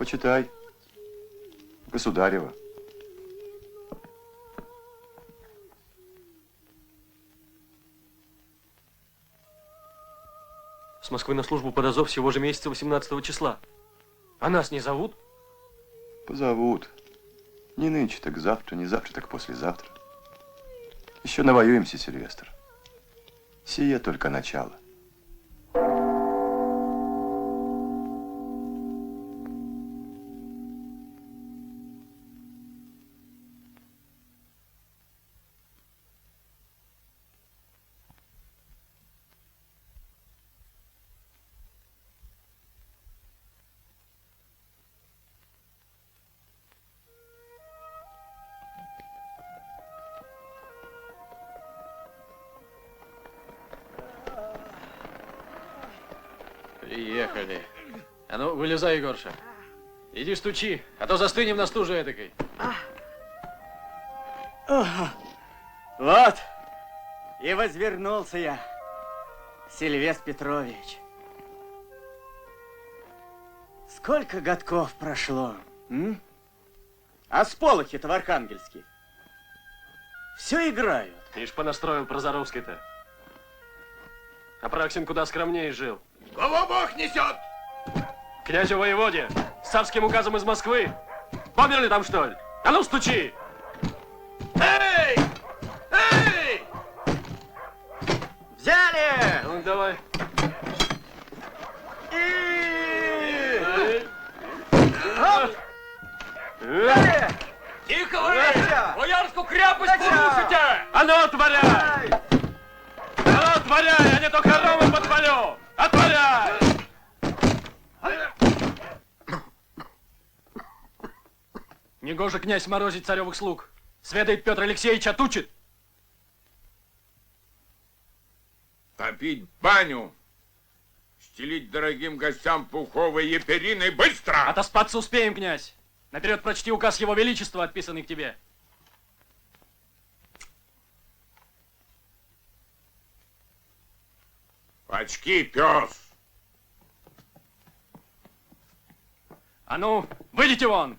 Почитай. Государева. С Москвы на службу под Азов всего же месяца 18 числа. А нас не зовут? Позовут. Не нынче, так завтра, не завтра, так послезавтра. Еще навоюемся, Сильвестр. Сие только начало. Приехали. А ну, вылезай, Егорша. Иди стучи, а то застынем на стуже этакой. Вот, и возвернулся я, Сильвестр Петрович. Сколько годков прошло, м? А сполохи-то в Архангельске все играют. Ишь, понастроил Прозоровской-то. Апраксин куда скромнее жил. Кого Бог несет? Князю воеводе, с царским указом из Москвы. Померли там, что ли? А ну, стучи! Эй! Эй! Взяли! Ну, давай. Тихо вы! Боярскую крепость порушите! А ну, отворяй! А ну, отворяй, а не то коровы подпалю! Отворяй! Негоже князь морозить царевых слуг. Сведает Петр Алексеевич, отучит. Топить баню, стелить дорогим гостям пуховые перины быстро! Отоспаться успеем, князь. Наперед прочти указ его величества, отписанный к тебе. Очки, пес! А ну, выйдите вон!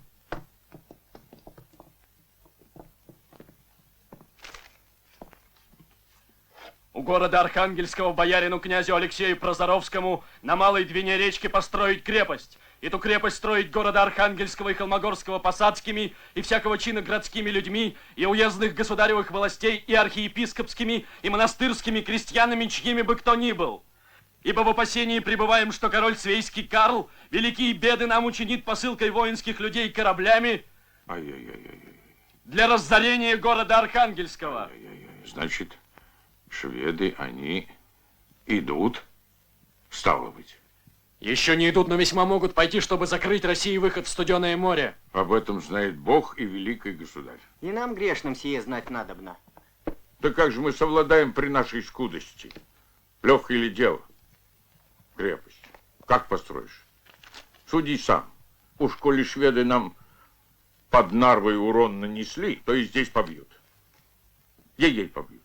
У города Архангельского боярину князю Алексею Прозоровскому на Малой Двине речки построить крепость. Эту крепость строить города Архангельского и Холмогорского посадскими и всякого чина городскими людьми и уездных государевых властей и архиепископскими и монастырскими крестьянами, чьими бы кто ни был. Ибо в опасении пребываем, что король Свейский Карл великие беды нам учинит посылкой воинских людей кораблями для разорения города Архангельского. Значит, шведы, они идут, стало быть. Еще не идут, но весьма могут пойти, чтобы закрыть России выход в Студеное море. Об этом знает Бог и великий государь. И нам грешным сие знать надобно. Да как же мы совладаем при нашей скудости? Легкое ли дело? Крепость. Как построишь? Суди сам. Уж коли шведы нам под Нарвой урон нанесли, то и здесь побьют. Ей-ей побьют.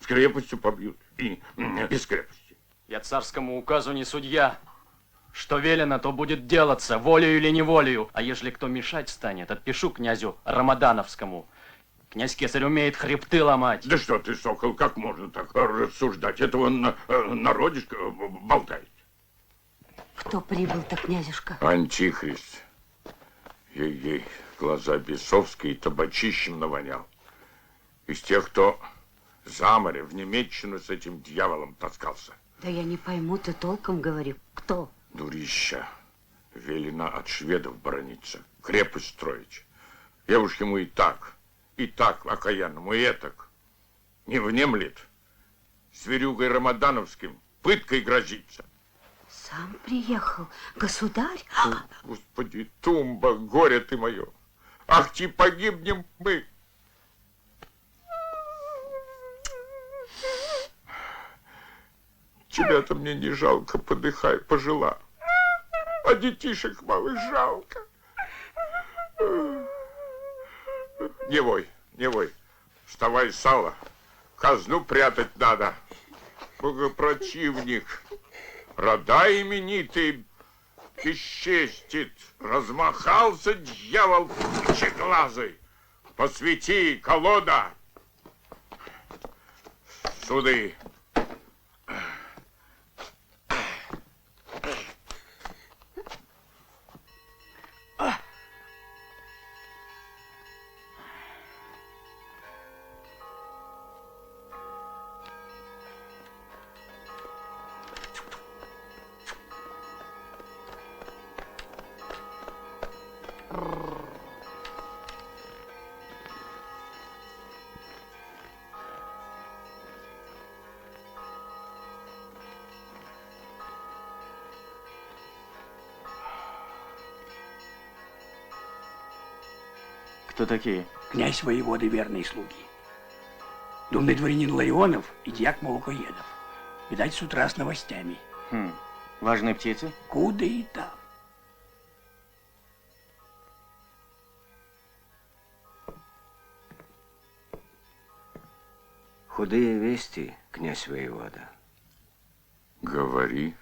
С крепостью побьют. И без крепости. Я царскому указу не судья. Что велено, то будет делаться, волею или неволею. А ежели кто мешать станет, отпишу князю Рамадановскому. Князь Кесарь умеет хребты ломать. Да что ты, сокол, как можно так рассуждать? Это он народишко болтает. Кто прибыл-то, князюшка? Антихрист. Ей-ей, глаза бесовские, табачищем навонял. Из тех, кто за море в Немеччину с этим дьяволом таскался. Да я не пойму, ты толком говори. Кто? Дурища. Велено от шведов брониться, крепость строить. Я уж ему и так окаянному, и этак. Не внемлет. С Верюгой Рамадановским пыткой грозится. Сам приехал, государь? Господи, Тумба, горе ты мое. Ах, ти погибнем мы. Тебя-то мне не жалко, подыхай, пожила. А детишек малых жалко. Не вой, не вой. Вставай, сало. Казну прятать надо. Богопротивник. Рода именитые исчезнет. Размахался дьявол пучеглазый. Посвети, колода. Суды. Кто такие? Князь воеводы верные слуги. Думный дворянин Ларионов и дьяк Молокоедов. Видать, с утра с новостями. Важные птицы? Куда и там. Худые вести, князь воевода. Говори.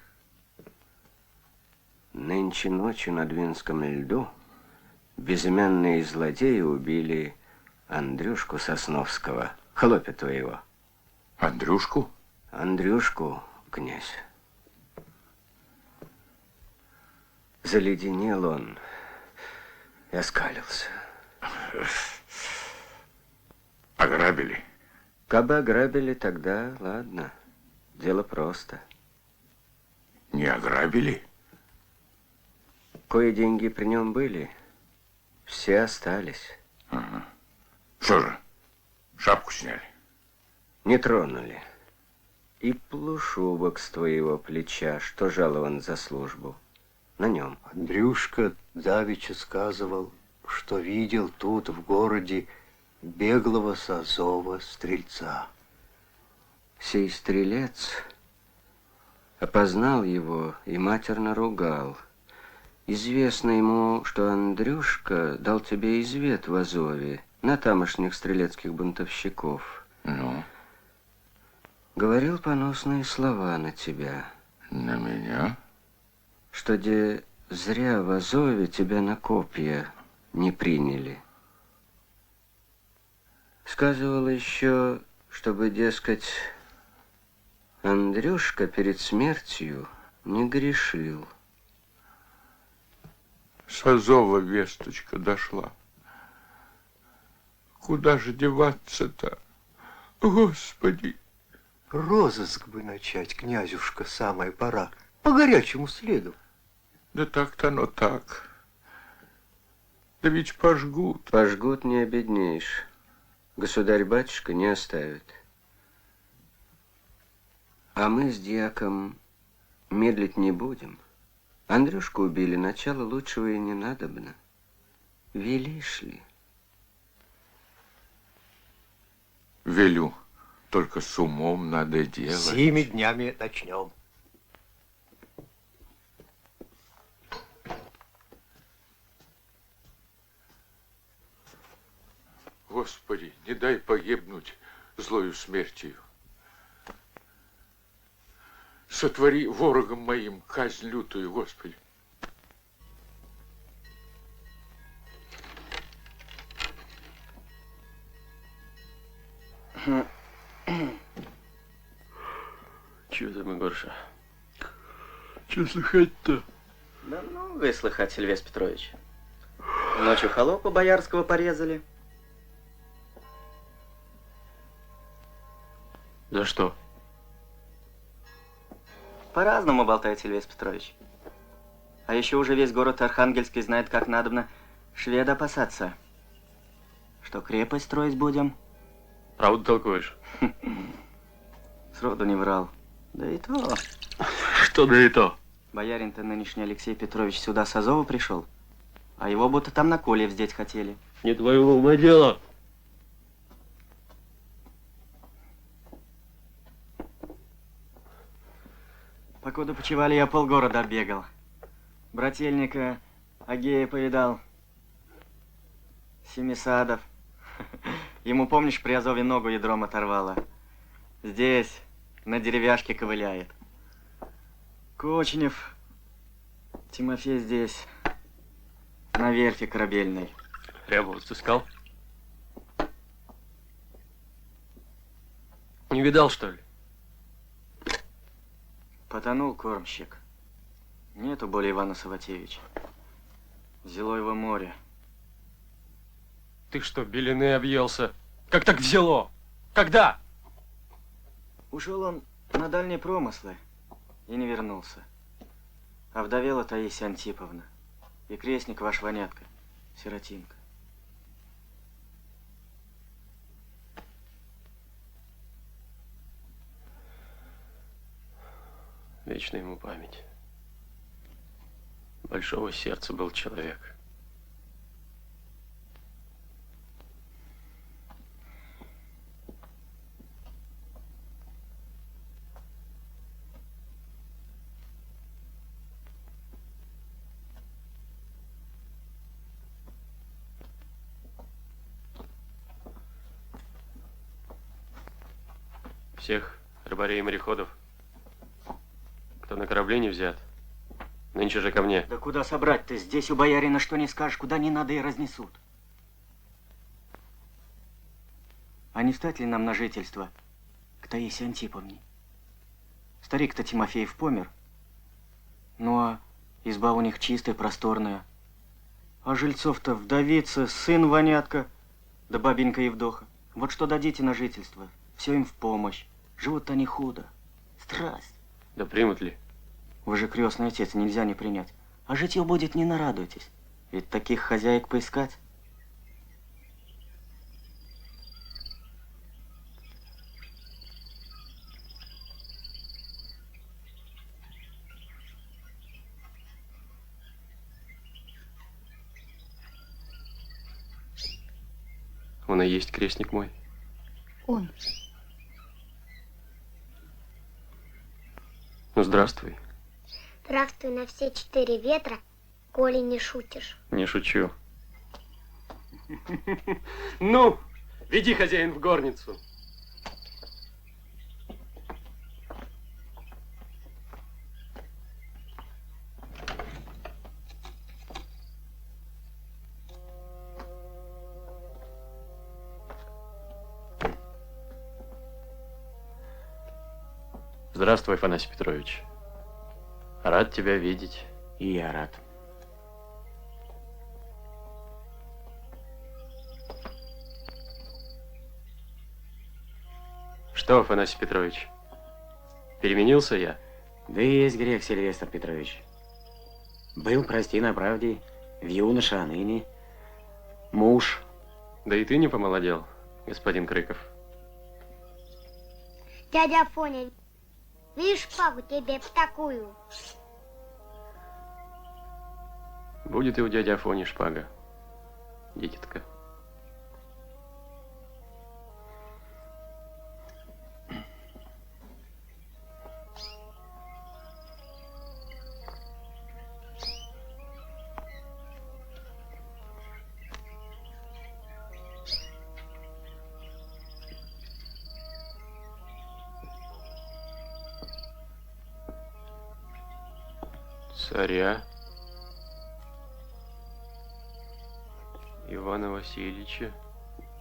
Нынче ночью на Двинском льду безымянные злодеи убили Андрюшку Сосновского, хлопя твоего. Андрюшку? Андрюшку, князь. Заледенел он и оскалился. Ограбили? Кабы ограбили, тогда ладно, дело просто. Не ограбили? Кое деньги при нем были, все остались. Ага. Что же, шапку сняли? Не тронули. И полушубок с твоего плеча, что жалован за службу, на нем. Андрюшка давеча сказывал, что видел тут, в городе, беглого с Азова стрельца. Сей стрелец опознал его и матерно ругал. Известно ему, что Андрюшка дал тебе извет в Азове на тамошних стрелецких бунтовщиков. Ну? Говорил поносные слова на тебя. На меня? Что, де, зря в Азове тебя на копья не приняли. Сказывал еще, чтобы, дескать, Андрюшка перед смертью не грешил. С Азова весточка дошла. Куда же деваться-то? Господи! Розыск бы начать, князюшка, самая пора. По горячему следу. Да так-то оно так. Да ведь пожгут. Пожгут, не обеднеешь. Государь-батюшка не оставит. А мы с дьяком медлить не будем. Андрюшку убили, начало лучшего и не надобно. Велишь ли? Велю. Только с умом надо делать. Сими днями начнем. Господи, не дай погибнуть злою смертью. Сотвори ворогом моим казнь лютую, Господи. Чего там, Егорша? Че слыхать-то? Да много слыхать, Сильвестр Петрович. Ночью холопа боярского порезали. За что? По-разному болтает Сильвестр Петрович. А еще уже весь город Архангельский знает, как надобно шведа опасаться. Что крепость строить будем? Правду толкуешь? Сроду не врал. Да и то. Что да и то? Боярин-то нынешний Алексей Петрович сюда с Азова пришел, а его будто там на коле вздеть хотели. Не твоего ума дело. Покуда почивали, я полгорода оббегал. Брательника Агея повидал. Семисадов. Ему, помнишь, при Азове ногу ядром оторвало? Здесь на деревяшке ковыляет. Кочнев Тимофей здесь, на верфи корабельной. Рябов сыскал? Не видал, что ли? Потонул кормщик. Нету более Ивана Саватеевича. Взяло его море. Ты что, белины объелся? Как так взяло? Когда? Ушел он на дальние промыслы и не вернулся. А вдовела Таисия Антиповна и крестник ваш Ванятка, сиротинка. Вечная ему память. Большого сердца был человек. Всех рыбарей и мореходов, кто на корабле не взят, нынче же ко мне. Да куда собрать-то? Здесь у боярина что не скажешь, куда не надо и разнесут. А не стать ли нам на жительство к Таисии Антиповне? Старик-то Тимофеев помер. Ну а изба у них чистая, просторная. А жильцов-то вдовица, сын Ванятка, да бабенька Евдоха. Вот что дадите на жительство, все им в помощь. Живут они худо. Страсть. Да примут ли? Вы же крестный отец, нельзя не принять. А житье будет, не нарадуйтесь. Ведь таких хозяек поискать. Он и есть крестник мой. Он. Ну, здравствуй. Здравствуй на все 4 ветра, коли не шутишь. Не шучу. Ну, веди, хозяин, в горницу. Здравствуй, Афанасий Петрович. Рад тебя видеть. И я рад. Что, Афанасий Петрович, переменился я? Да и есть грех, Сильвестр Петрович. Был, прости на правде, в юноша, а ныне муж. Да и ты не помолодел, господин Крыков. Дядя Афоня, видишь шпагу тебе в такую? Будет и у дяди Афони шпага, дитятка. Царя Ивана Васильевича,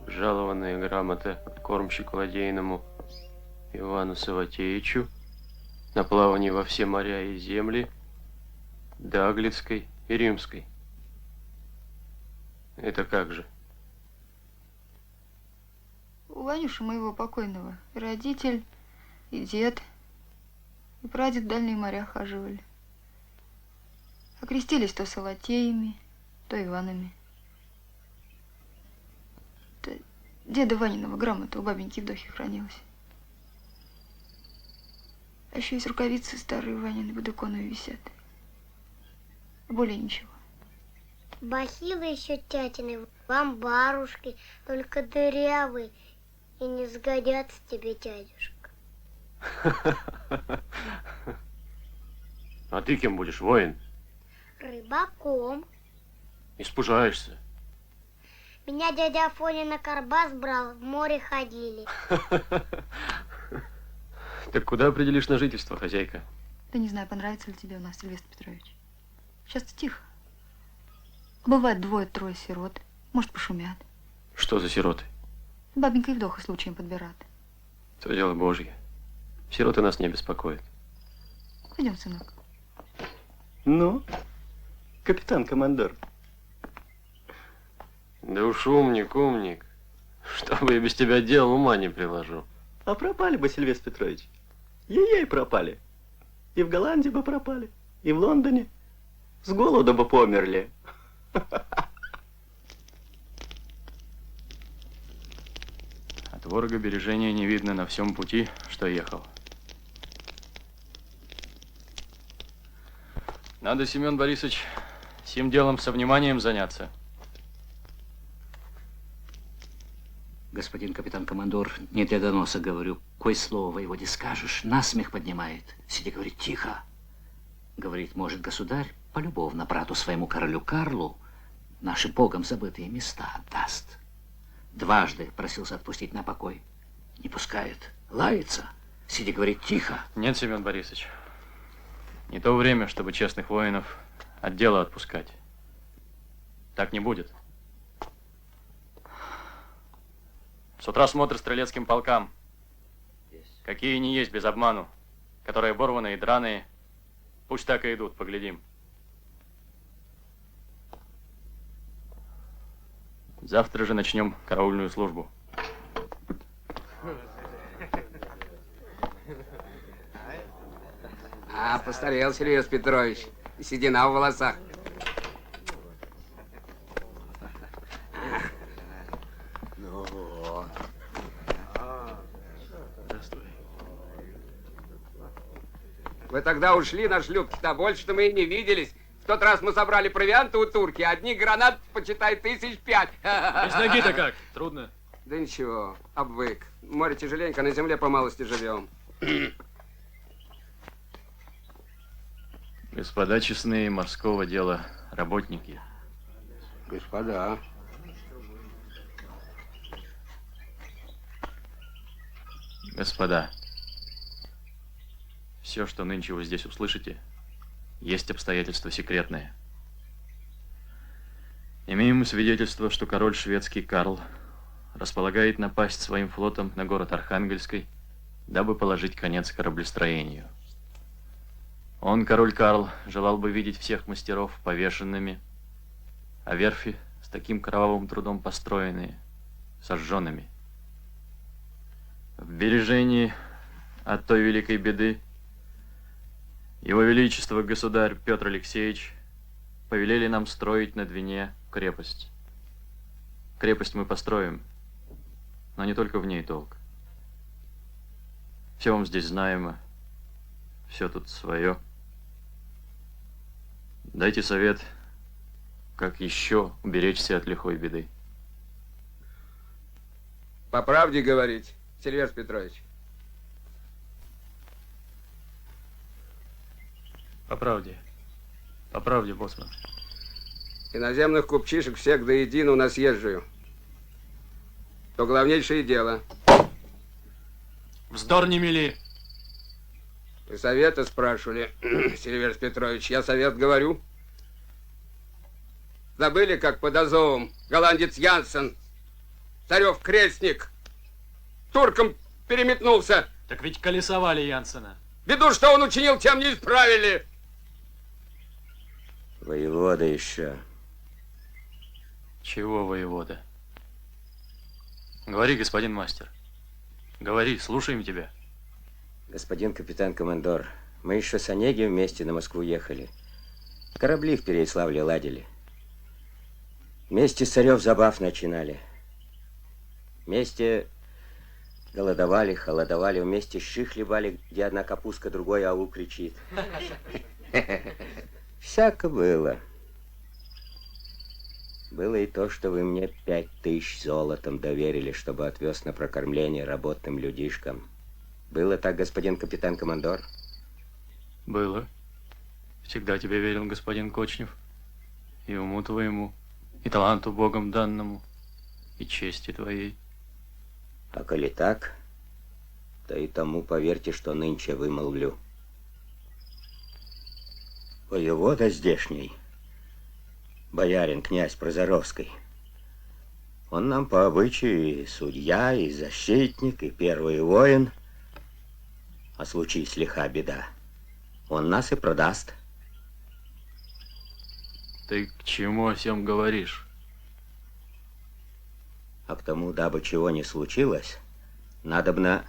жалованная грамота кормщику ладейному Ивану Саватеевичу на плавание во все моря и земли Даглицкой и Римской. Это как же? У Ванюши моего покойного и родитель, и дед, и прадед в дальние моря хаживали. Окрестились то Салатеями, то Иванами. Да деда Ваниного грамота у бабеньки Евдохи хранилась. А еще есть рукавицы старые Ванины под иконой висят. А более ничего. Бахилы еще тятины, вам барушки, только дырявые, и не сгодятся тебе, дядюшка. А ты кем будешь, воин? Рыбаком. Испужаешься. Меня дядя Афоня на Карбас брал, в море ходили. Так куда определишь на жительство, хозяйка? Да не знаю, понравится ли тебе у нас, Сильвестр Петрович. Сейчас тихо. Бывает двое-трое сирот. Может, пошумят. Что за сироты? Бабенька Евдоха случаем подбирает. То дело Божье. Сироты нас не беспокоят. Пойдем, сынок. Ну, капитан-командор. Да уж умник, умник. Что бы я без тебя делал, ума не приложу. А пропали бы, Сильвестр Петрович. Ей-ей пропали. И в Голландии бы пропали, и в Лондоне. С голоду бы померли. От ворога бережения не видно на всем пути, что ехал. Надо, Семен Борисович, сим делом со вниманием заняться. Господин капитан-командор, не для доноса говорю. Кое слово воеводе скажешь, насмех поднимает. Сиди, говорит, тихо. Говорит, может, государь полюбовно брату своему королю Карлу наши богом забытые места отдаст. Дважды просился отпустить на покой. Не пускает. Лается. Сиди, говорит, тихо. Нет, Семен Борисович. Не то время, чтобы честных воинов от дела отпускать. Так не будет. С утра смотр стрелецким полкам. Какие не есть без обману. Которые оборванные и драные. Пусть так и идут, поглядим. Завтра же начнем караульную службу. Постарел Сильвестр Петрович. Седина в волосах. Ну вот. Вы тогда ушли на шлюпке-то, больше-то мы и не виделись. В тот раз мы собрали провианты у турки, одни гранат, почитай, 5,000. Без ноги-то как? Трудно. Да ничего, обвык. Море тяжеленько, на земле по малости живем. Господа честные морского дела работники. Господа. Господа, все, что нынче вы здесь услышите, есть обстоятельства секретные. Имеем мы свидетельство, что король шведский Карл располагает напасть своим флотом на город Архангельский, дабы положить конец кораблестроению. Он, король Карл, желал бы видеть всех мастеров повешенными, а верфи с таким кровавым трудом построенные, сожженными. В бережении от той великой беды Его Величество государь Петр Алексеевич повелели нам строить на Двине крепость. Крепость мы построим, но не только в ней толк. Все вам здесь знаемо, все тут свое. Дайте совет, как еще уберечься от лихой беды. По правде говорить, Сильвестр Петрович. По правде, боцман. Иноземных купчишек всех до единого на съезжую. То главнейшее дело. Вздор не мели. Вы совета спрашивали, Сильвестр Петрович, я совет говорю. Забыли, как под Азовом голландец Янсен, царев крестник, туркам переметнулся. Так ведь колесовали Янсена. Беду, что он учинил, тем не исправили. Воевода еще. Чего воевода? Говори, господин мастер. Говори, слушаем тебя. Господин капитан-командор, мы еще с Онеги вместе на Москву ехали. Корабли в Переяславле ладили. Вместе с царев забав начинали. Вместе голодовали, холодовали, вместе щи хлебали, где одна капустка, другой ау кричит. Всяко было. Было и то, что вы мне 5000 золотом доверили, чтобы отвез на прокормление работным людишкам. Было так, господин капитан-командор? Было. Всегда тебе верил господин Кочнев. И уму твоему, и таланту Богом данному, и чести твоей. А коли так, то и тому поверьте, что нынче вымолвлю. Воевода здешний боярин, князь Прозоровский. Он нам по обычаю и судья, и защитник, и первый воин. А случись лиха беда, он нас и продаст. Ты к чему о всем говоришь? А к тому, дабы чего не случилось, надобно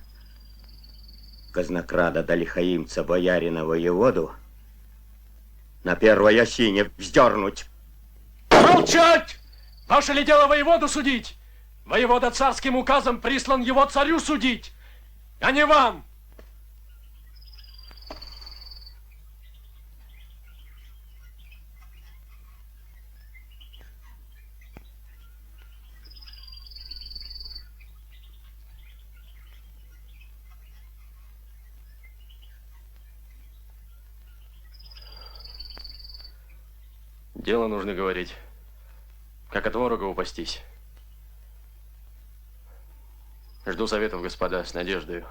казнокрада да лихаимца боярина воеводу на первой осине вздернуть. Молчать! Ваше ли дело воеводу судить? Воевода царским указом прислан его царю судить, а не вам! Дело нужно говорить. Как от ворога упастись. Жду советов, господа, с надеждой.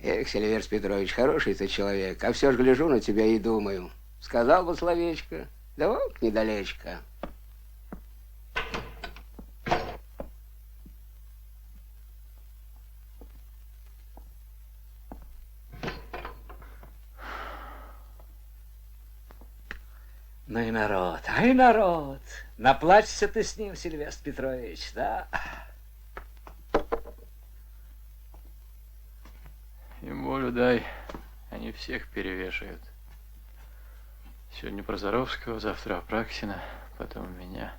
Эх, Сильвестр Петрович, хороший ты человек, а все ж гляжу на тебя и думаю. Сказал бы словечко, да вот недалечко. Ну и народ, ай народ. Наплачься ты с ним, Сильвестр Петрович, да? Им волю дай, они всех перевешают. Сегодня Прозоровского, завтра Апраксина, потом меня.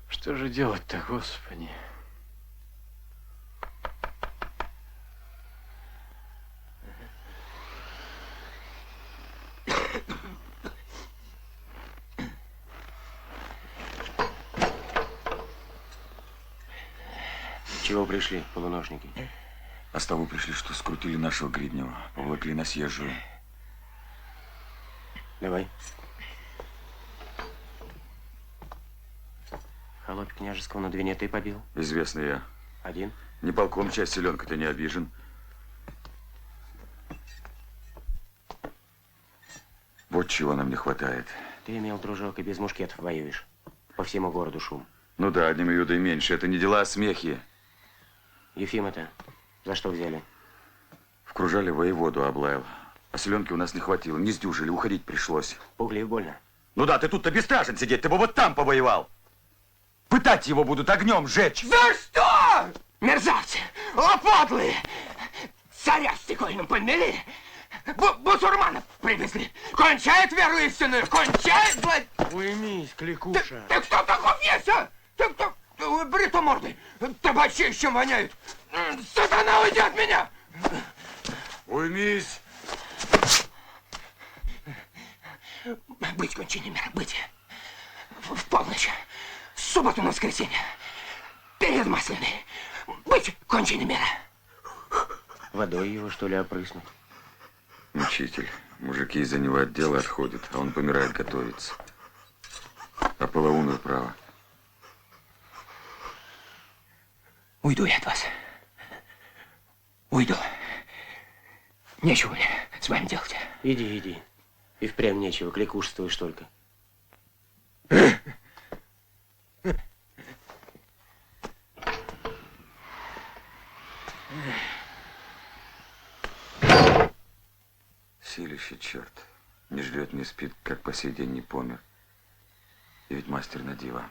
Что же делать-то, Господи? Чего пришли, полуношники? А с того пришли, что скрутили нашего Гриднева, повлекли на съезжую. Давай. Холопь княжеского на Двине ты побил? Известно я. Один? Не полком часть селенка, ты не обижен. Вот чего нам не хватает. Ты имел, дружок, и без мушкетов воюешь. По всему городу шум. Ну да, одним юдой меньше. Это не дела, а смехи. Ефима-то за что взяли? Вкружали воеводу, облаял. А селенки у нас не хватило, не сдюжили, уходить пришлось. Пуглив больно. Ну да, ты тут-то бесстрашен сидеть, ты бы вот там повоевал. Пытать его будут огнем, жечь. За что? Мерзавцы, лопотлые! Царя с Стекольным помели, бусурманов привезли. Кончает веру истинную, кончает, блядь! Уймись, кликуша. Ты кто таков есть, а? Ты кто? Бритомордый, табачищем воняет. Сатана, уйди от меня! Уймись! Быть кончине мира, быть. В полночь, в субботу на воскресенье, перед Масляной, быть кончине мира. Водой его, что ли, опрыснут? Мучитель. Мужики из-за него от дела отходят, а он помирает, готовится. А полоумную право. Уйду я от вас. Уйду. Нечего мне с вами делать. Иди, иди. И впрямь нечего, кликушествуешь только. Силище, черт. Не жрет, не спит, как по сей день не помер. И ведь мастер на диво.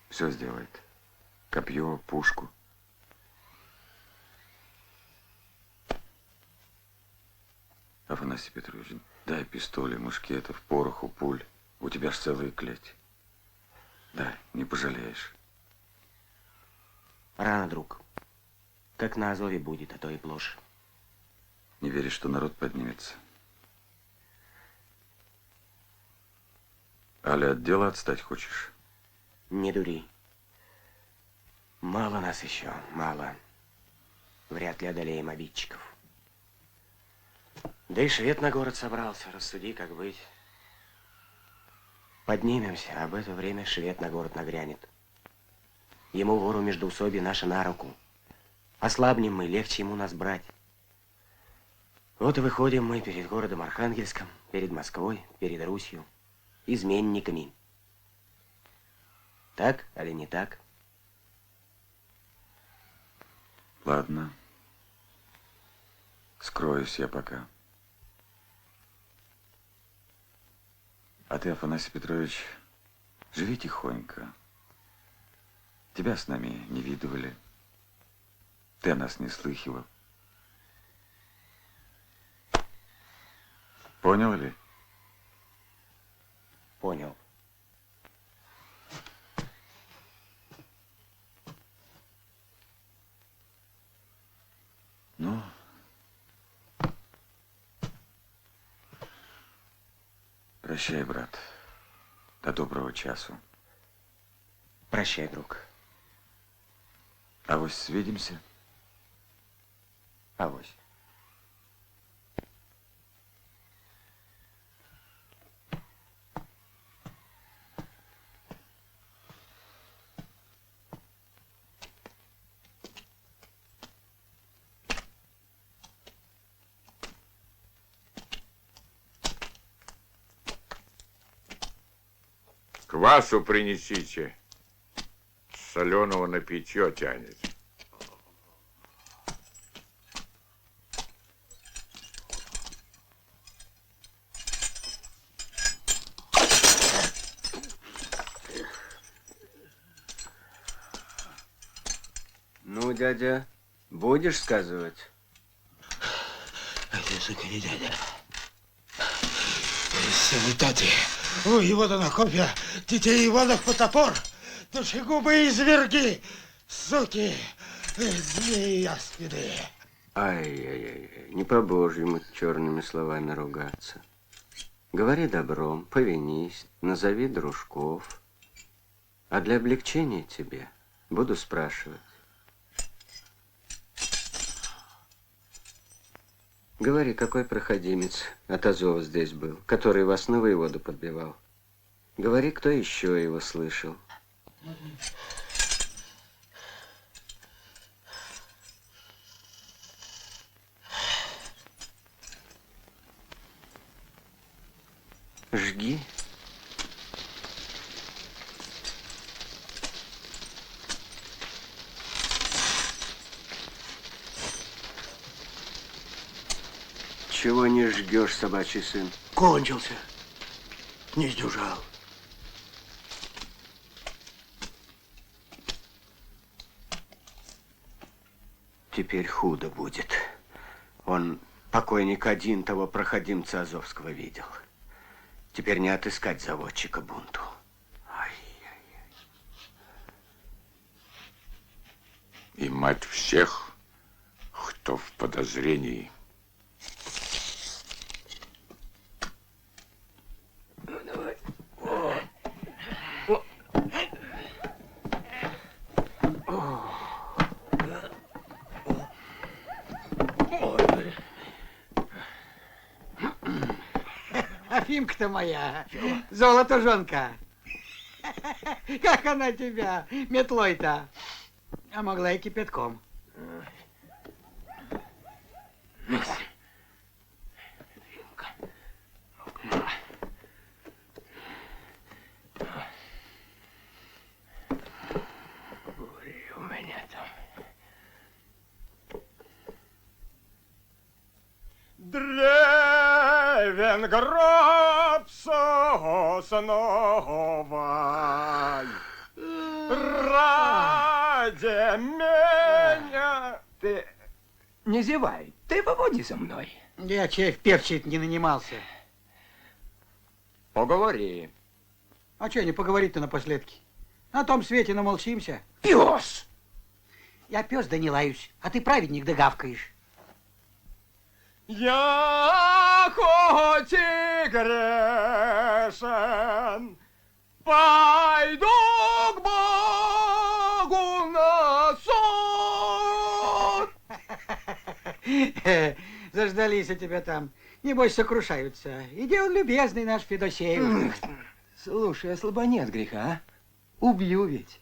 Все сделает. Копье, пушку. Афанасий Петрович, дай пистоли, мушкетов, пороху, пуль. У тебя ж целая клеть. Дай, не пожалеешь. Рано, друг. Как на Азове будет, а то и плошь. Не веришь, что народ поднимется? Аля, от дела отстать хочешь? Не дури. Мало нас еще, мало. Вряд ли одолеем обидчиков. Да и швед на город собрался, рассуди, как быть. Поднимемся, а в это время швед на город нагрянет. Ему, вору междоусобья, наша на руку. Ослабнем мы, легче ему нас брать. Вот и выходим мы перед городом Архангельском, перед Москвой, перед Русью, изменниками. Так, или не так? Ладно. Скроюсь я пока. А ты, Афанасий Петрович, живи тихонько. Тебя с нами не видывали. Ты о нас не слыхивал. Понял ли? Понял. Ну, прощай, брат. До доброго часу. Прощай, друг. Авось свидимся. Авось. Квасу принесите. Соленого на питье тянет. Ну, дядя, будешь сказывать? Сука, не дядя. Сенатати. Ой, вот она копья. Детей Иванов по топор. Душегубы изверги. Суки. Змеи яспиды. Ай-яй-яй, не по-божьему черными словами ругаться. Говори добром, повинись, назови дружков. А для облегчения тебе буду спрашивать. Говори, какой проходимец от Азова здесь был, который вас на воеводу подбивал. Говори, кто еще его слышал. Жги. Чего не жгешь, собачий сын? Кончился. Не сдюжал. Теперь худо будет. Он, покойник, один того проходимца Азовского видел. Теперь не отыскать заводчика бунту. И мать всех, кто в подозрении. Ну, давай. Афимка-то моя, золото-жонка. Как она тебя метлой-то? А могла и кипятком. У меня там. Древен гроб сосновой, ради меня. Ты не зевай, ты побуди со мной. Я чай в певчий не нанимался. Поговори. А что не поговорить-то напоследки? На том свете намолчимся. Пес! Я пес да не лаюсь, а ты праведник да гавкаешь. Я хоть и грешен, пойду к Богу на суд. Заждались у тебя там. Небось, сокрушаются. Иди он, любезный наш Федосеев. Слушай, ослабони от греха, а? Убью ведь.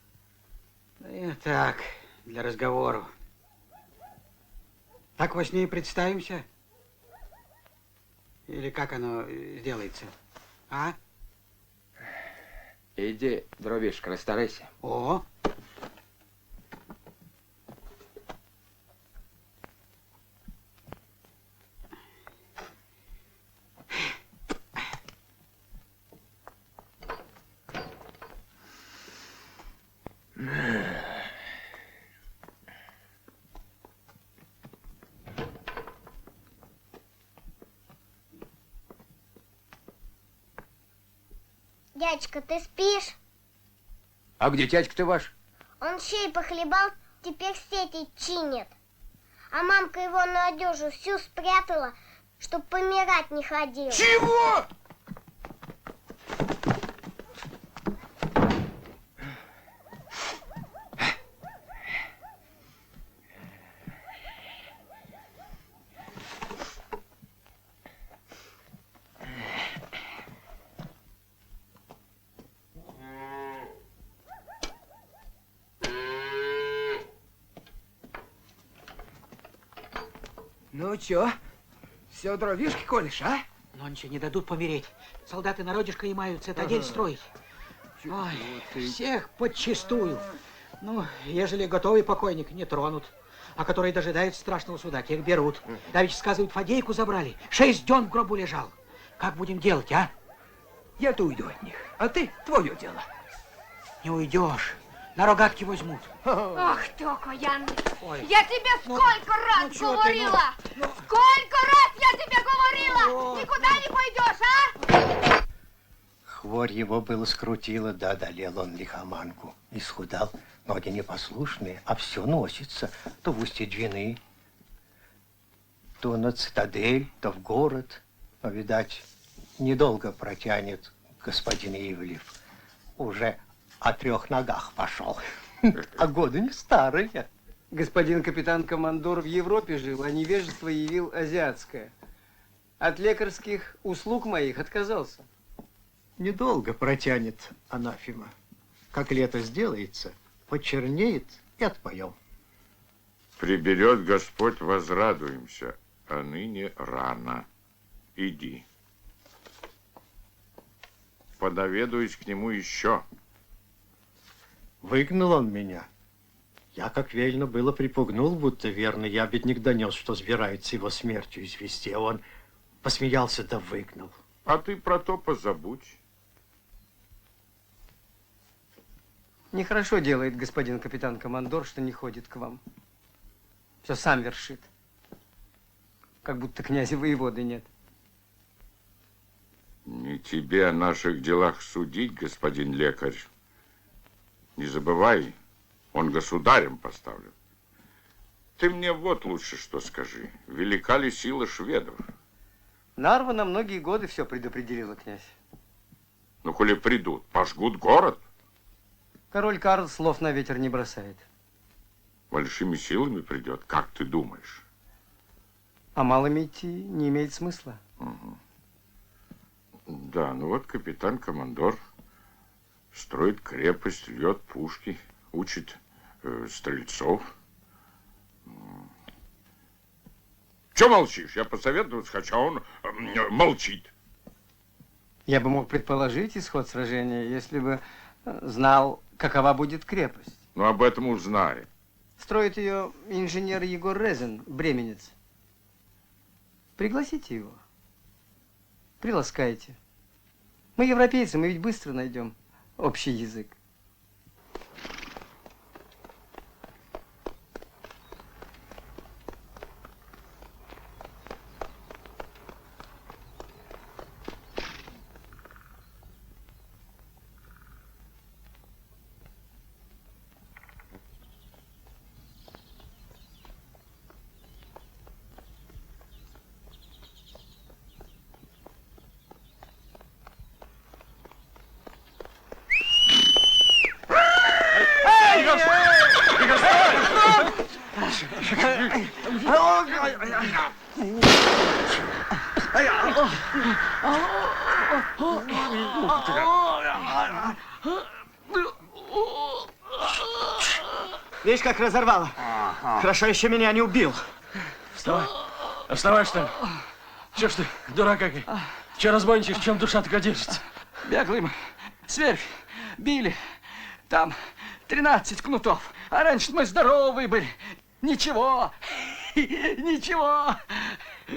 Так, для разговору. Так во сне и представимся? Или как оно сделается? А? Иди, дробишка, расстарайся. О! Дядечка, ты спишь? А где дядька-то ваш? Он щей похлебал, теперь сети чинит. А мамка его на одежду всю спрятала, чтоб помирать не ходил. Чего? Ну чё, все дровишки колешь, а? Но ничего, не дадут помереть. Солдаты народишко и маются, это день строить. Ой, всех подчистую. Ну, ежели готовый покойник, не тронут. А которые дожидаются страшного суда, тех берут. Давеча, сказывают, Фадейку забрали. 6 дён в гробу лежал. Как будем делать, а? Я-то уйду от них, а ты твое дело. Не уйдешь. На рогатки возьмут. Ах ты, окаянный! Ой. Я тебе сколько раз говорила! Сколько раз я тебе говорила! Никуда не пойдешь, а? Хворь его было скрутила, да одолел он лихоманку. Исхудал, ноги непослушные, а все носится. То в устье Двины, то на цитадель, то в город. Но, видать, недолго протянет господин Ивлев. Уже о 3 ногах пошел. А годы не старые. Господин капитан-командор в Европе жил, а невежество явил азиатское. От лекарских услуг моих отказался. Недолго протянет анафема. Как лето сделается, почернеет и отпоем. Приберет Господь, возрадуемся, а ныне рано. Иди. Подоведуюсь к нему еще. Выгнал он меня. Я, как велено было, припугнул, будто верно, я бедняк донес, что сбирается его смертью извести, а он посмеялся да выгнал. А ты про то позабудь. Нехорошо делает господин капитан-командор, что не ходит к вам. Все сам вершит. Как будто князя воеводы нет. Не тебе о наших делах судить, господин лекарь. Не забывай, он государем поставлен. Ты мне вот лучше что скажи. Велика ли сила шведов? Нарва на многие годы все предопределила, князь. Ну, коли придут, пожгут город. Король Карл слов на ветер не бросает. Большими силами придет, как ты думаешь? А малыми идти не имеет смысла. Угу. Да, ну вот капитан-командор строит крепость, льет пушки, учит стрельцов. Че молчишь? Я посоветоваться хочу, а он молчит. Я бы мог предположить исход сражения, если бы знал, какова будет крепость. Ну, об этом узнаем. Строит ее инженер Егор Резин, бременец. Пригласите его. Приласкайте. Мы европейцы, мы ведь быстро найдем общий язык. Видишь, как разорвало? Хорошо еще меня не убил. Вставай. Вставай, что ли? Че ж ты, дурак какой? Че разбойничаешь, в чем душа так держится? Беглый мы. Сверх. Били. Там 13 кнутов. А раньше мы здоровые были. Ничего. Ничего.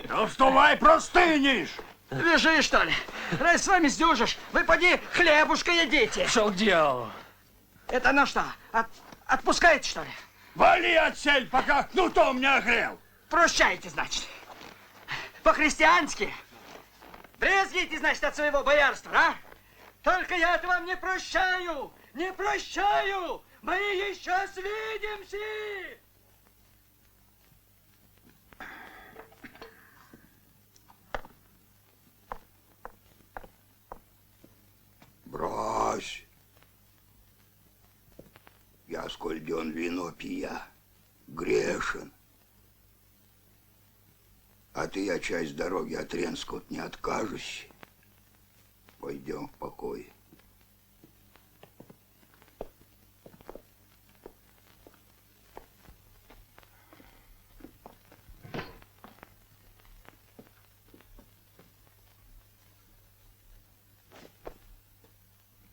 Да вставай, простынешь! Лежи, что ли? Раз с вами сдюжишь, вы поди хлебушка едите. Шел к дьяволу. Это ну что, отпускаете, что ли? Вали отсель, пока кнутом не огрел! Прощайте, значит. По-христиански. Брезгите, значит, от своего боярства, а? Только я это вам не прощаю! Не прощаю! Мы еще свидимся! Брось. Я, сколь дён вино пия, грешен. А ты, я часть дороги от Ренского не откажусь. Пойдем в покой.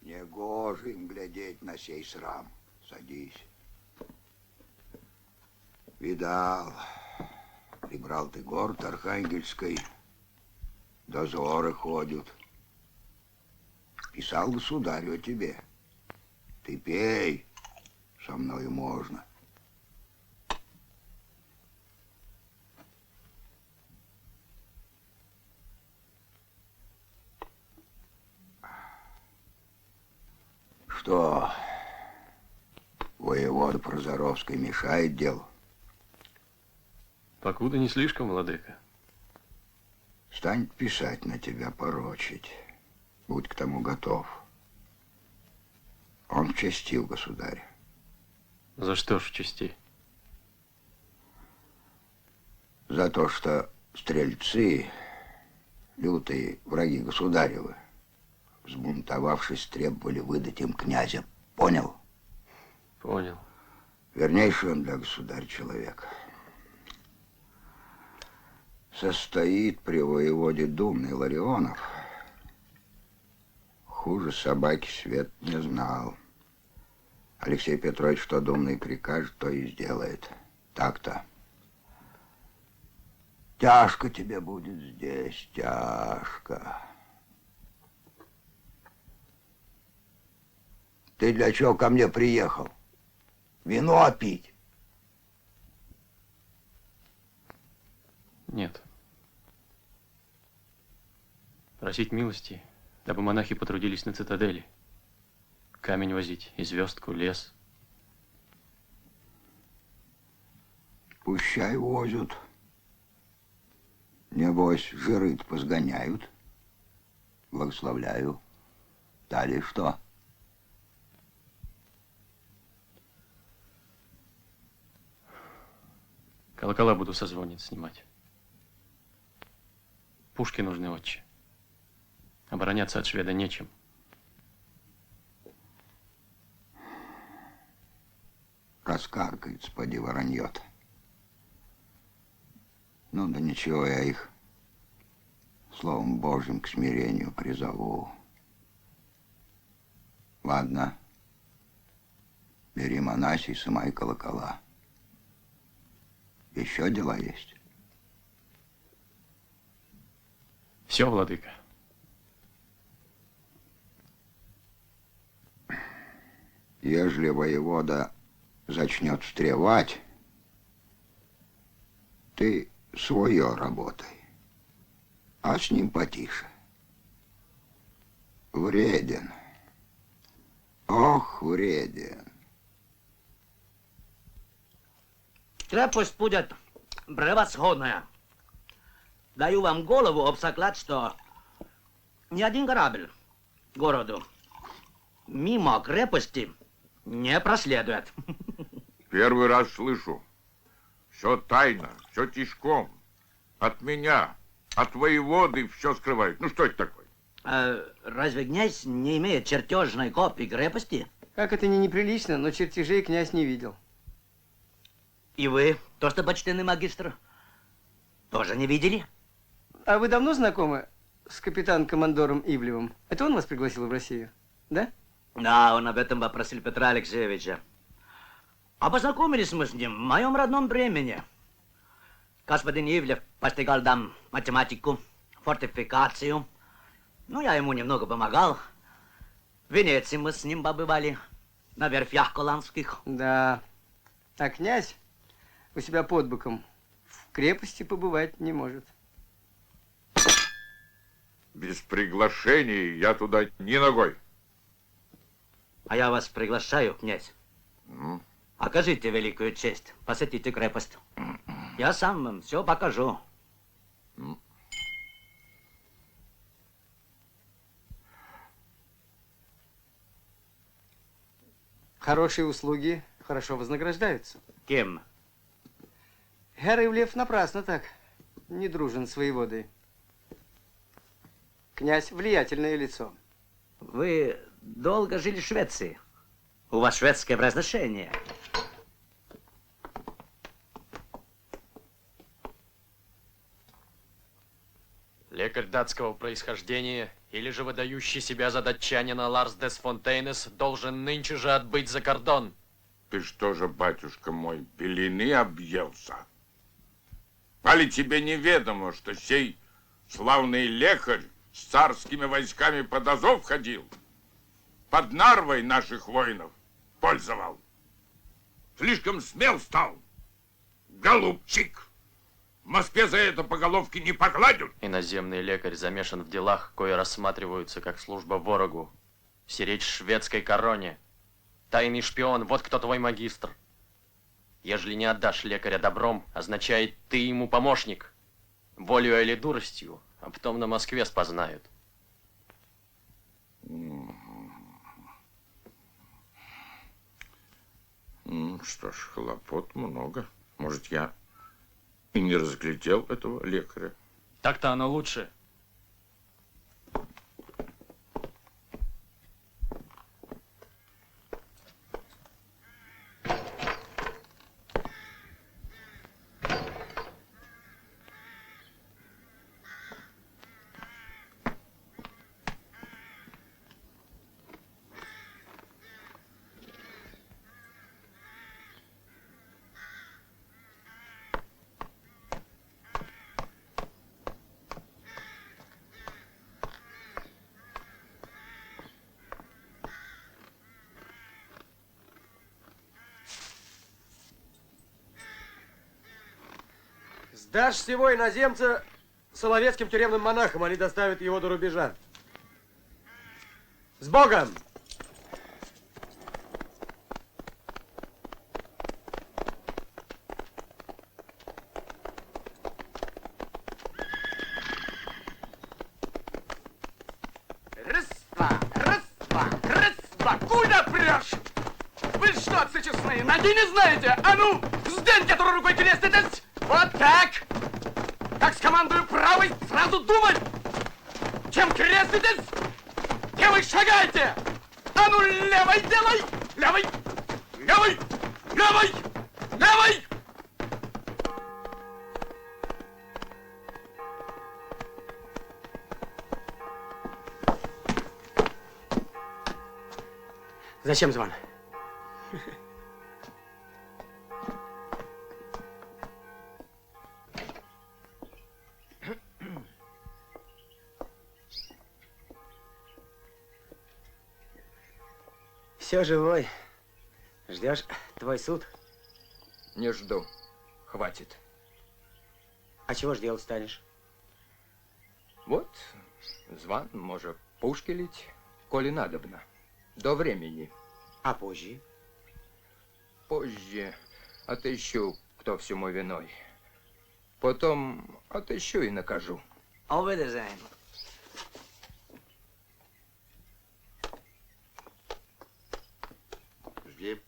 Негоже им глядеть на сей срам. Садись. Видал, прибрал ты город Архангельской, дозоры ходят. Писал государю о тебе. Ты пей, со мною можно. Что, воевода Прозоровской мешает делу? Покуда не слишком, владыка. Станет писать на тебя, порочить. Будь к тому готов. Он честил государя. За что ж в чести? За то, что стрельцы, лютые враги государевы, взбунтовавшись, требовали выдать им князя. Понял? Понял. Вернейший он для государя человек. Состоит при воеводе думный Ларионов. Хуже собаки свет не знал. Алексей Петрович, что думный прикажет, то и сделает. Так-то. Тяжко тебе будет здесь, тяжко. Ты для чего ко мне приехал? Вино пить? Нет. Просить милости, дабы монахи потрудились на цитадели. Камень возить, и звездку, лес. Пущай возят. Небось, жиры позгоняют. Благословляю. Далее что? Колокола буду созвонить снимать. Пушки нужны, отче. Обороняться от шведа нечем. Раскаркается, поди вороньет. Ну да ничего, я их словом Божьим к смирению призову. Ладно. Бери монасий, сымай колокола. Еще дела есть? Все, владыка. Ежели воевода зачнет встревать, ты свое работай, а с ним потише. Вреден. Ох, вреден. Крепость будет превосходная. Даю вам голову об заклад, что ни один корабль городу мимо крепости не проследует. Первый раз слышу. Все тайно, все тишком. От меня, от воеводы все скрывают. Ну что это такое? А разве князь не имеет чертежной копии крепости? Как это не неприлично, но чертежей князь не видел. И вы, тоже почтенный магистр, тоже не видели? А вы давно знакомы с капитан-командором Ивлевым? Это он вас пригласил в Россию, да? Да, он об этом попросил Петра Алексеевича. А познакомились мы с ним в моем родном времени. Господин Ивлев постигал там математику, фортификацию. Ну, я ему немного помогал. В Венеции мы с ним побывали, на верфях голландских. Да. А князь у себя под боком в крепости побывать не может. Без приглашения я туда ни ногой. А я вас приглашаю, князь. Окажите великую честь, посетите крепость. Я сам вам все покажу. Хорошие услуги хорошо вознаграждаются. Кем? Герр Ивлев напрасно так не дружен с воеводой. Князь влиятельное лицо. Вы долго жили в Швеции. У вас шведское произношение. Лекарь датского происхождения или же выдающий себя за датчанина Ларс дес Фонтейнес должен нынче же отбыть за кордон. Ты что же, батюшка мой, белины объелся? Али тебе неведомо, что сей славный лекарь с царскими войсками под Азов ходил? Под Нарвой наших воинов пользовал. Слишком смел стал. Голубчик. В Москве за это по головке не погладят. Иноземный лекарь замешан в делах, кои рассматриваются как служба ворогу. Сиречь шведской короне. Тайный шпион, вот кто твой магистр. Ежели не отдашь лекаря добром, означает, ты ему помощник. Волею или дуростью, а потом на Москве спознают. Что ж, хлопот много. Может, я и не разглядел этого лекаря. Так-то оно лучше. Сдашь всего иноземца соловецким тюремным монахам, они доставят его до рубежа. С Богом! Раз-два! Куда прешь? Вы что, отцы честные, ноги не знаете? А ну, сдень, который рукой креститесь! Вот так! Как скомандую правой, сразу думать! Чем креститесь, тем и шагайте! А ну, левой делай! Левой! Левой! Левой! Левой! Зачем звон? Все живой. Ждешь твой суд? Не жду. Хватит. А чего ж делать станешь? Вот, зван, может, пушки лить, коли надобно. До времени. А позже? Позже отыщу, кто всему виной. Потом отыщу и накажу. Auf Wiedersehen. Жди.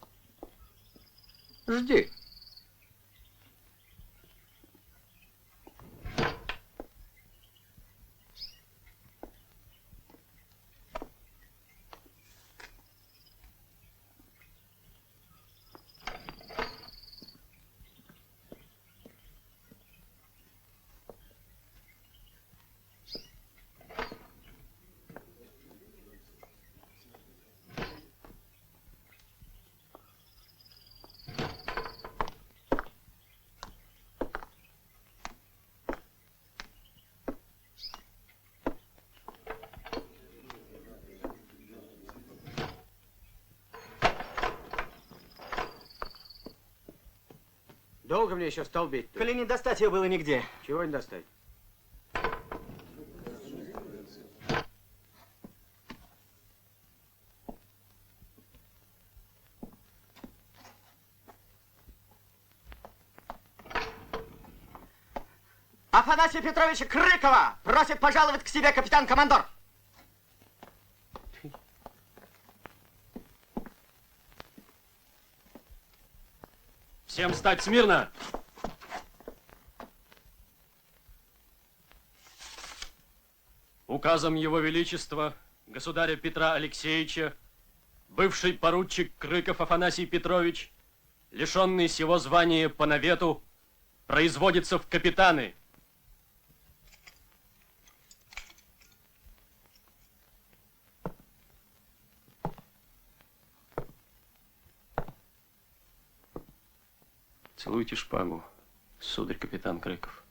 Жди. Долго мне еще столбить-то? Коли не достать ее было нигде. Чего не достать? Афанасия Петровича Крыкова просит пожаловать к себе капитан-командор. Всем встать смирно! Указом Его Величества, государя Петра Алексеевича, бывший поручик Крыков Афанасий Петрович, лишенный сего звания по навету, производится в капитаны. Целуйте шпагу, сударь капитан Крыков.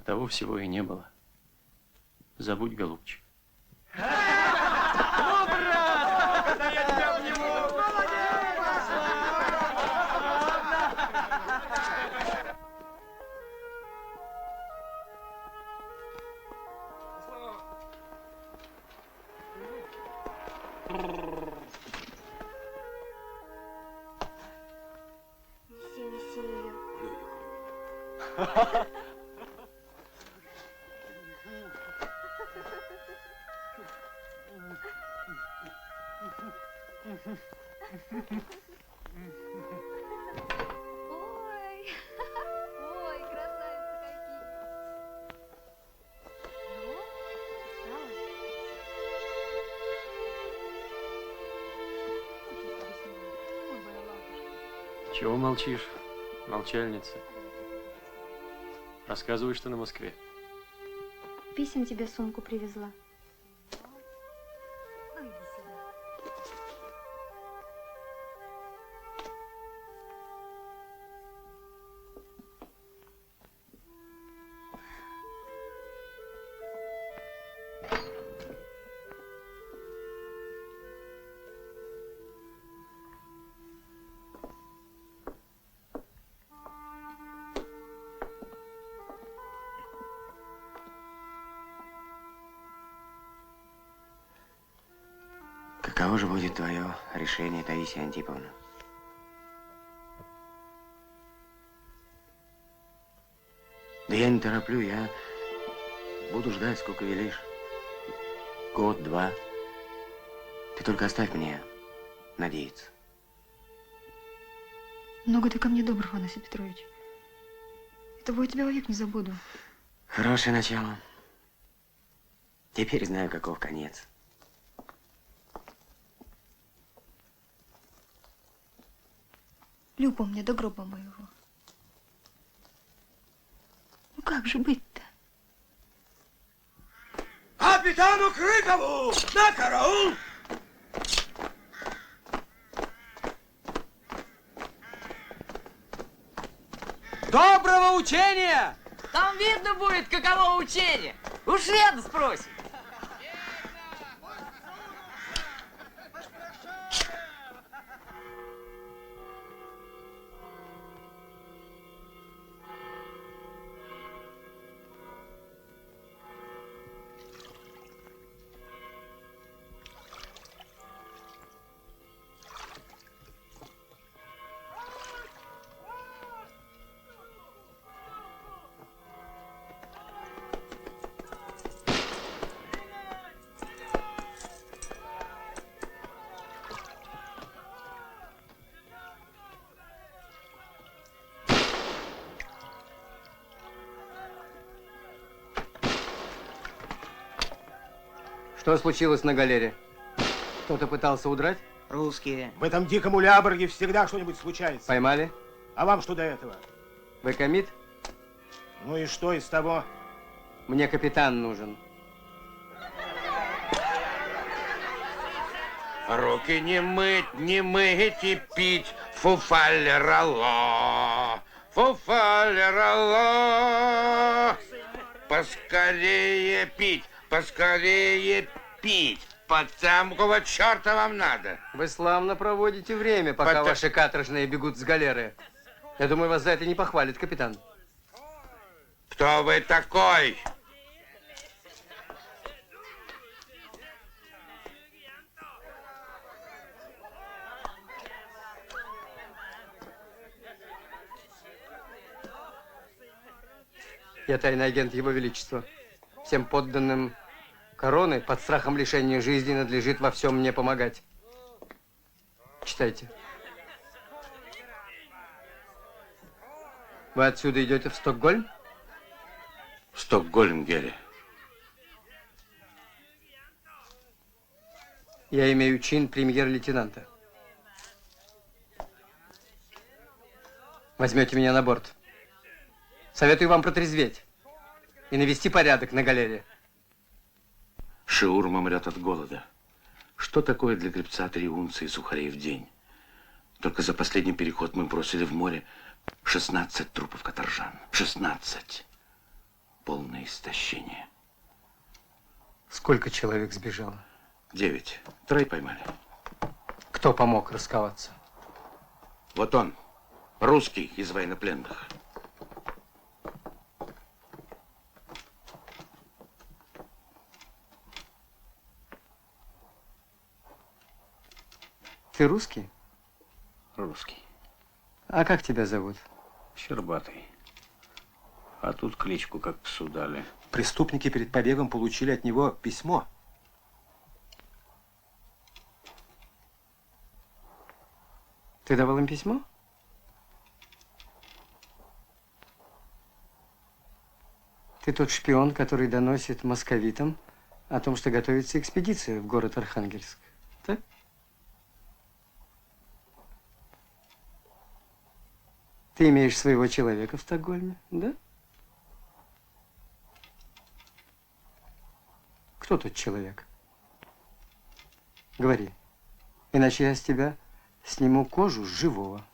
Того всего и не было. Забудь, голубчик. Ну, брат! Да я тебя обниму! Неси ее. Ой, ой, красавицы какие. Ну, Чего молчишь, молчальница? Рассказывай, что на Москве. Писем тебе сумку привезла. Ну, иди сюда. Каково же будет твое решение, Таисия Антиповна? Да я не тороплю, я буду ждать, сколько велишь. Год, два. Ты только оставь мне надеяться. Много ты ко мне добр, Афанасий Петрович. Этого я тебя вовек не забуду. Хорошее начало. Теперь знаю, каков конец. Люба мне до гроба моего. Ну как же быть-то? Капитану Крыкову! На караул! Доброго учения! Там видно будет, каково учение. У шведа спросим. Что случилось на галере? Кто-то пытался удрать? Русские. В этом диком Уляборге всегда что-нибудь случается. Поймали? А вам что до этого? Вы комит? Ну и что из того? Мне капитан нужен. Руки не мыть и пить. Фуфалерало, фуфалерало. Поскорее пить, поскорее пить. Потамкова черта вам надо. Вы славно проводите время, пока ваши каторжные бегут с галеры. Я думаю, вас за это не похвалит капитан. Кто вы такой? Я тайный агент Его Величества. Всем подданным короны под страхом лишения жизни надлежит во всем мне помогать. Читайте. Вы отсюда идете в Стокгольм? Стокгольм, Герри. Я имею чин премьер-лейтенанта. Возьмете меня на борт. Советую вам протрезветь и навести порядок на галере. Шиурма мрет от голода. Что такое для гребца 3 унции сухарей в день? Только за последний переход мы бросили в море 16 трупов каторжан. 16. Полное истощение. Сколько человек сбежало? 9. 3 поймали. Кто помог расковаться? Вот он, русский из военнопленных. Ты русский? Русский. А как тебя зовут? Щербатый. А тут кличку как псу дали. Преступники перед побегом получили от него письмо. Ты давал им письмо? Ты тот шпион, который доносит московитам о том, что готовится экспедиция в город Архангельск. Так? Ты имеешь своего человека в Стокгольме, да? Кто тот человек? Говори, иначе я с тебя сниму кожу с живого.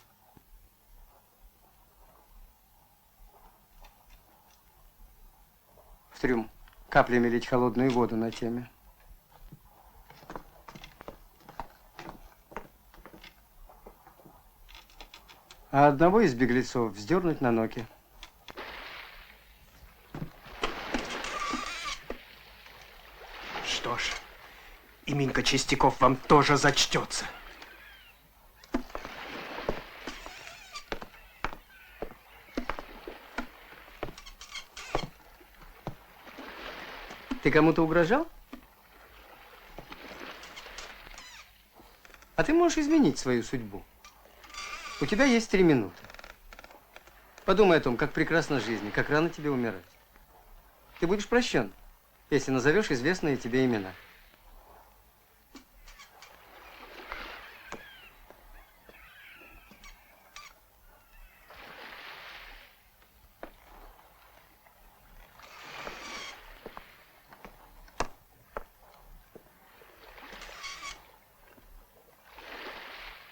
В трюм каплями лить холодную воду на теме. А одного из беглецов вздернуть на ноги. Что ж, и Минка Чистяков вам тоже зачтется. Ты кому-то угрожал? А ты можешь изменить свою судьбу. У тебя есть 3 минуты. Подумай о том, как прекрасна жизнь, как рано тебе умирать. Ты будешь прощен, если назовешь известные тебе имена.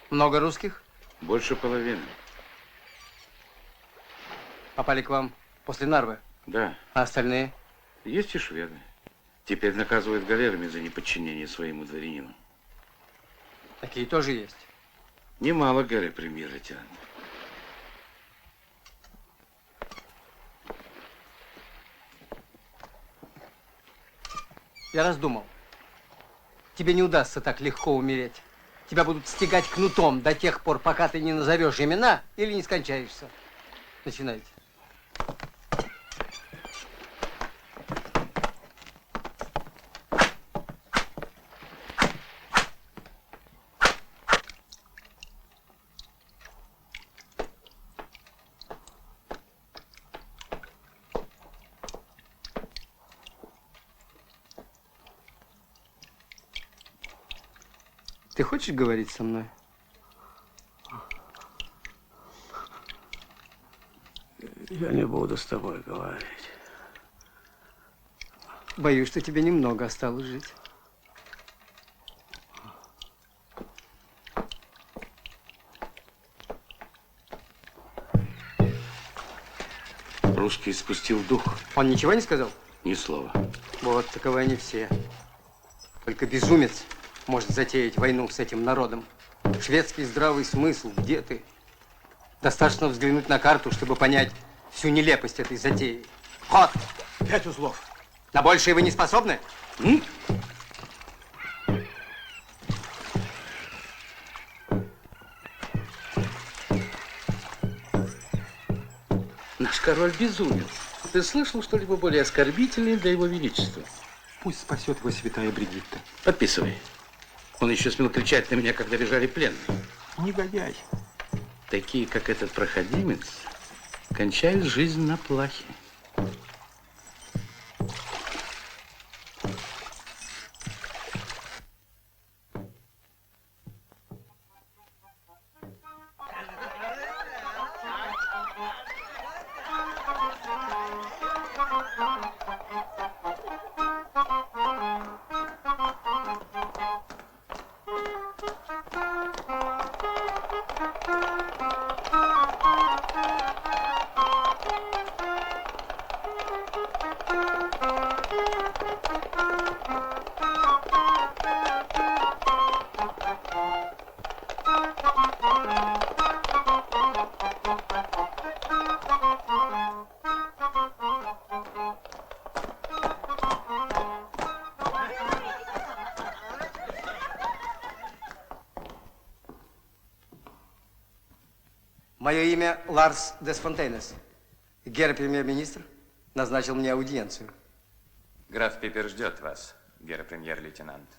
Много русских? Больше половины. Попали к вам после Нарвы? Да. А остальные? Есть и шведы. Теперь наказывают галерами за неподчинение своему дворянину. Такие тоже есть. Немало, Гарри, премьер-лейтенант. Я раздумал. Тебе не удастся так легко умереть. Тебя будут стегать кнутом до тех пор, пока ты не назовешь имена или не скончаешься. Начинайте. Ты хочешь говорить со мной? Я не буду с тобой говорить. Боюсь, что тебе немного осталось жить. Русский спустил дух. Он ничего не сказал? Ни слова. Вот таковы они все. Только безумец может затеять войну с этим народом. Шведский здравый смысл, где ты? Достаточно взглянуть на карту, чтобы понять всю нелепость этой затеи. Ход! 5 узлов. На большее вы не способны? Наш король безумец. Ты слышал что-либо более оскорбительное для его величества? Пусть спасет его святая Бригитта. Подписывай. Он еще смел кричать на меня, когда бежали пленные. Негодяй. Такие, как этот проходимец, кончают жизнь на плахе. Мое имя Ларс Десфонтейнес. Герр премьер-министр назначил мне аудиенцию. Граф Пипер ждет вас, герр премьер-лейтенант.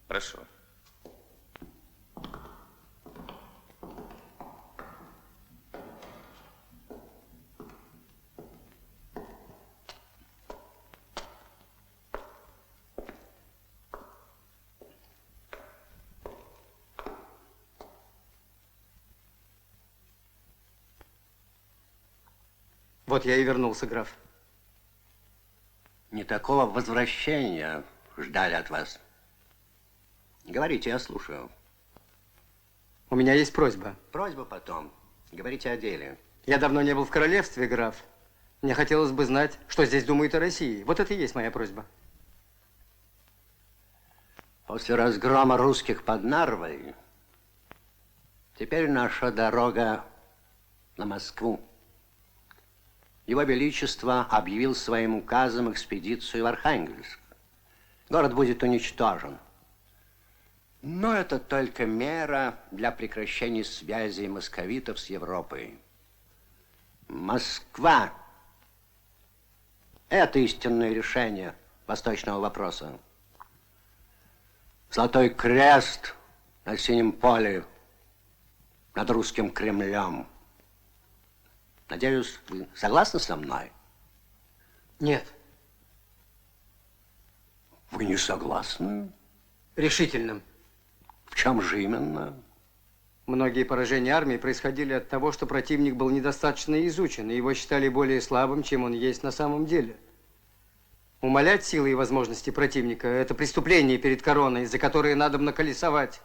Прошу. Вот я и вернулся, граф. Не такого возвращения ждали от вас. Говорите, я слушаю. У меня есть просьба. Просьба потом. Говорите о деле. Я давно не был в королевстве, граф. Мне хотелось бы знать, что здесь думают о России. Вот это и есть моя просьба. После разгрома русских под Нарвой теперь наша дорога на Москву. Его Величество объявил своим указом экспедицию в Архангельск. Город будет уничтожен. Но это только мера для прекращения связей московитов с Европой. Москва – это истинное решение восточного вопроса. Золотой крест на синем поле над русским Кремлем. Надеюсь, вы согласны со мной? Нет. Вы не согласны? Решительным. В чем же именно? Многие поражения армии происходили от того, что противник был недостаточно изучен, и его считали более слабым, чем он есть на самом деле. Умалять силы и возможности противника – это преступление перед короной, за которое надобно колесовать.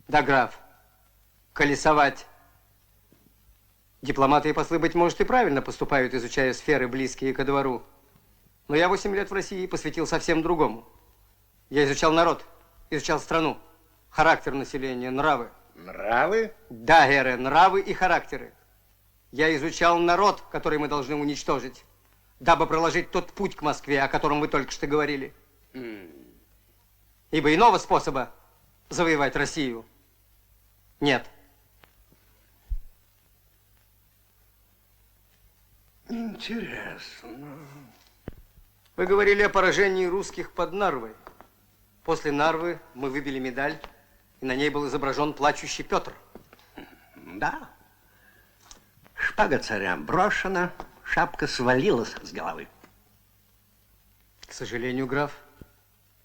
Да, граф, колесовать. Дипломаты и послы, быть может, и правильно поступают, изучая сферы, близкие ко двору. Но я 8 лет в России посвятил совсем другому. Я изучал народ, изучал страну, характер населения, нравы. Нравы? Да, герре, нравы и характеры. Я изучал народ, который мы должны уничтожить, дабы проложить тот путь к Москве, о котором вы только что говорили. Ибо иного способа завоевать Россию нет. Интересно. Вы говорили о поражении русских под Нарвой. После Нарвы мы выбили медаль, и на ней был изображен плачущий Петр. Да. Шпага царя брошена, шапка свалилась с головы. К сожалению, граф,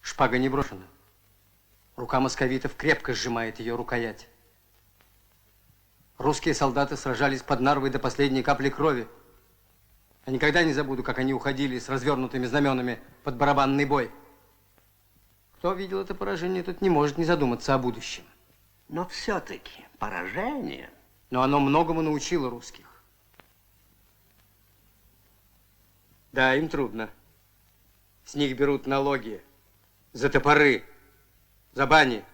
шпага не брошена. Рука московитов крепко сжимает ее рукоять. Русские солдаты сражались под Нарвой до последней капли крови. Я никогда не забуду, как они уходили с развернутыми знаменами под барабанный бой. Кто видел это поражение, тот не может не задуматься о будущем. Но все-таки поражение... Но оно многому научило русских. Да, им трудно. С них берут налоги за топоры, за бани,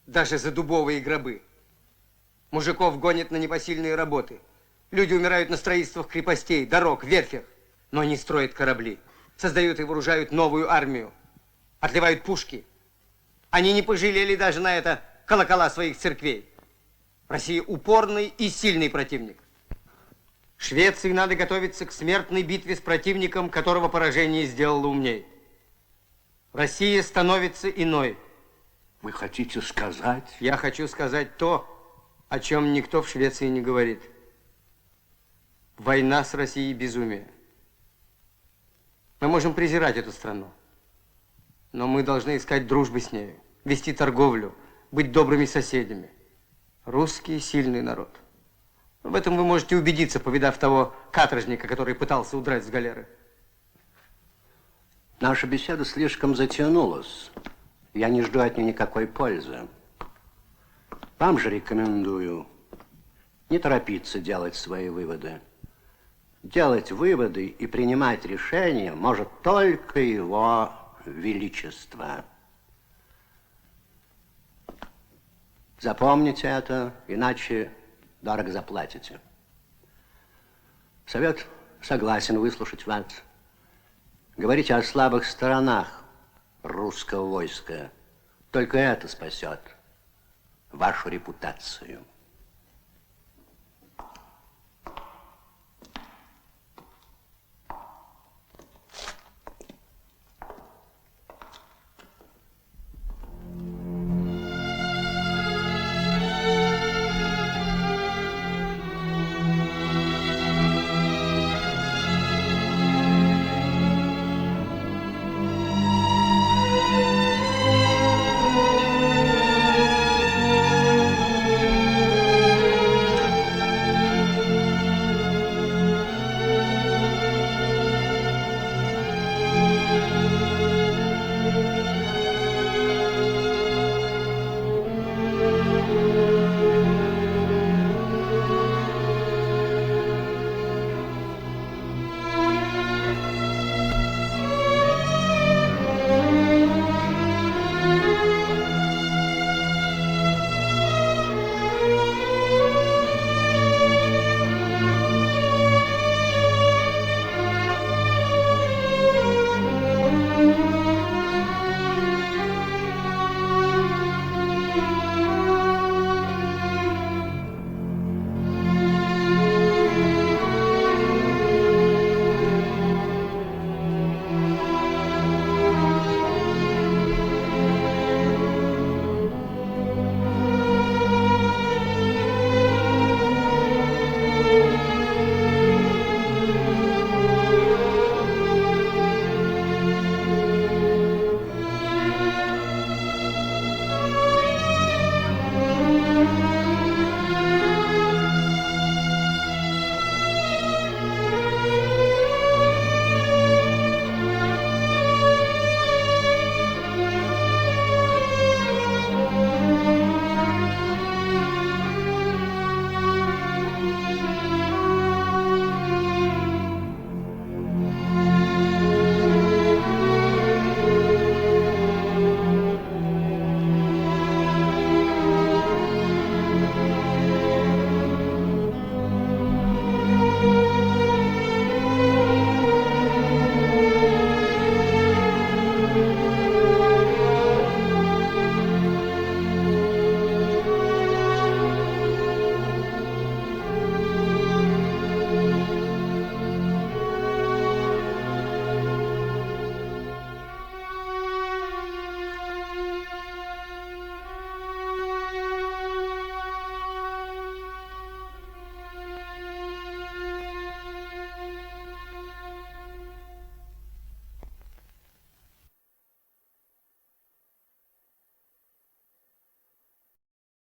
даже за дубовые гробы. Мужиков гонят на непосильные работы. Люди умирают на строительствах крепостей, дорог, верфях. Но они строят корабли, создают и вооружают новую армию, отливают пушки. Они не пожалели даже на это колокола своих церквей. Россия упорный и сильный противник. Швеции надо готовиться к смертной битве с противником, которого поражение сделало умней. Россия становится иной. Вы хотите сказать? Я хочу сказать то, о чем никто в Швеции не говорит. Война с Россией безумие. Мы можем презирать эту страну, но мы должны искать дружбы с нею, вести торговлю, быть добрыми соседями. Русский сильный народ. В этом вы можете убедиться, повидав того каторжника, который пытался удрать с галеры. Наша беседа слишком затянулась. Я не жду от нее никакой пользы. Вам же рекомендую не торопиться делать свои выводы. Делать выводы и принимать решения может только его величество. Запомните это, иначе дорого заплатите. Совет согласен выслушать вас. Говорите о слабых сторонах русского войска. Только это спасет вашу репутацию.